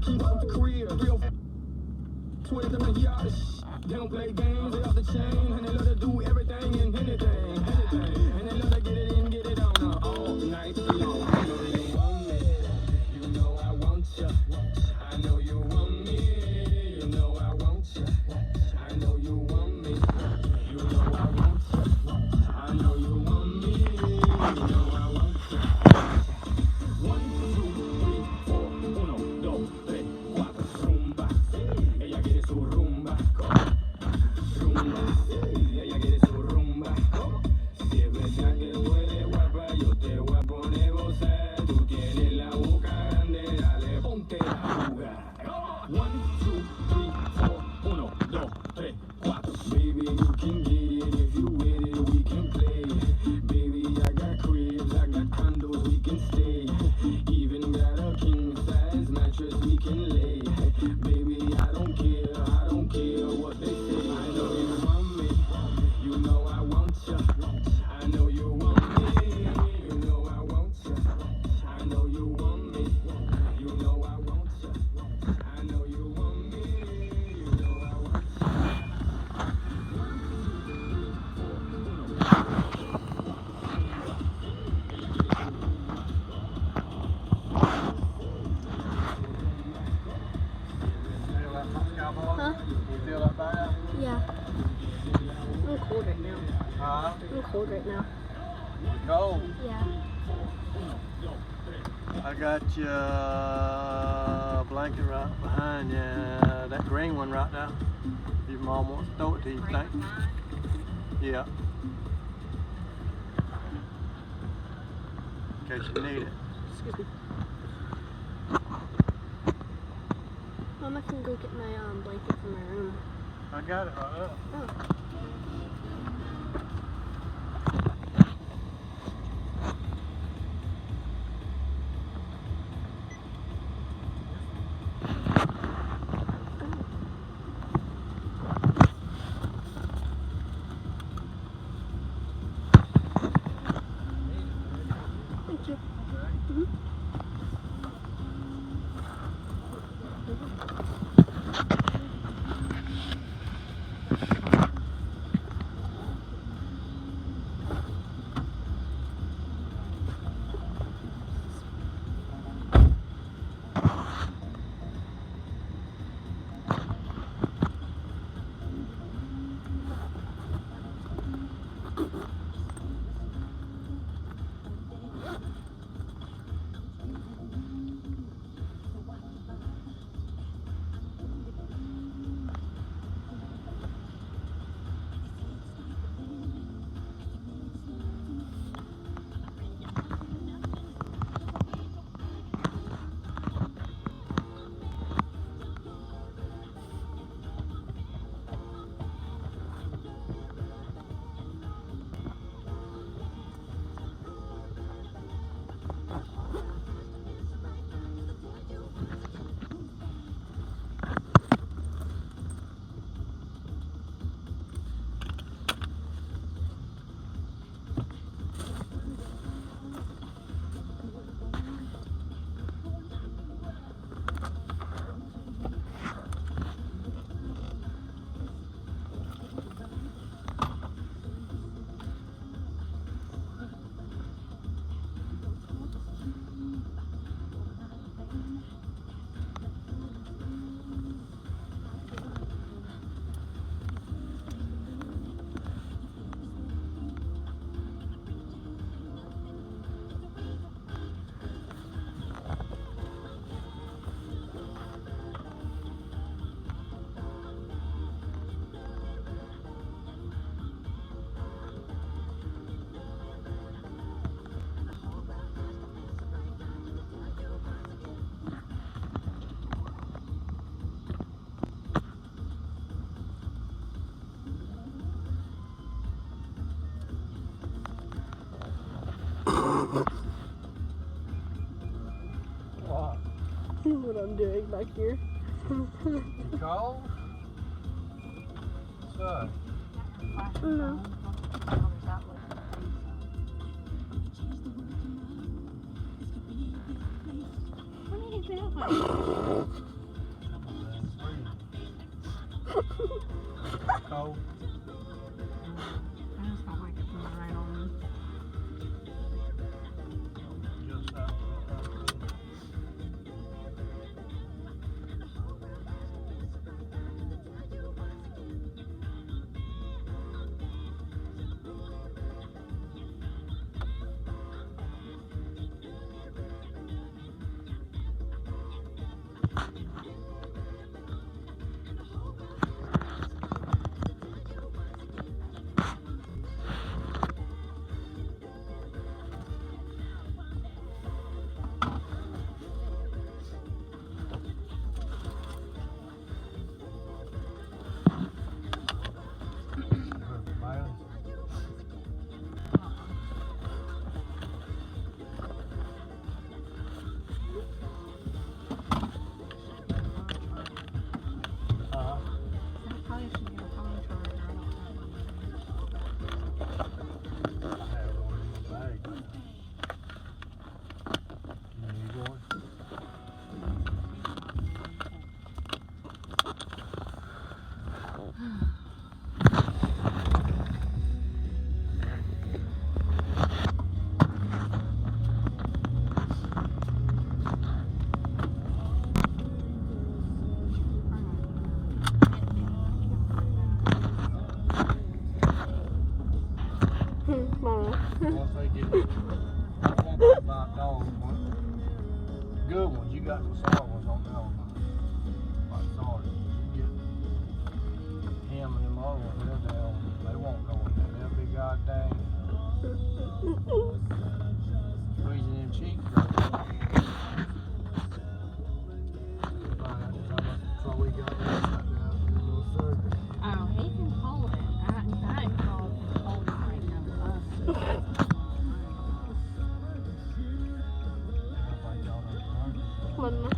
keep up the career. Real Twitter, them yard. They don't play games, they off the chain, and they love to do everything and anything. And they love to get it in, get it on all night long. I know you want me, you know I want you. I know you want me, you know I want you. I know you want me, you know I want you. I know you want me, you know I want you. 1, 2, 3, 4, 1, 2, 3, 4, rumba. Ella quiere su rumba, rumba. Ella quiere su rumba. Si es verdad que tú eres guapa, yo te voy a poner gozar. Tú tienes la boca grande, dale, ponte a jugar. 1, 2, 3, 4, 1, 2, 3, 4. Baby, you can get it if you with it, we can play. Baby, I got cribs, I got condos, we can stay. Even got a king size mattress we can lay. Baby, I don't care what they say. I know you want me, you know I want you. I know you want me, you know I want you. I know you want me, you know I want you. I know you want me, you know I want you. Huh? You feel that bad? Yeah. I'm cold right now. Huh? I'm cold right now. Cold. Yeah. I got you a blanket right behind you. That green one right there. Your mom wants to throw it to you, think? Yeah. In case you need it. Excuse me. Mom, I can go get my blanket from my room. I got it right there. Oh. Thank you. What I'm doing back here. You cold? What's up? No. What are you doing? Cold. I just don't like it coming right on me. Just out. I probably should get a phone charger. I don't have one. I have one in my bag. You need one? Mom. Once they get, I want to buy dogs, one. Good ones, you got some sour ones on that one. Like sorry, you get him and them other ones, they're down, they won't go in there, they'll be goddamn squeezing them cheeks right there. Find out just how much control we got right now, in a little circle. Oh, he can hold it. I can hold it right now. I think y'all done learned. Mama.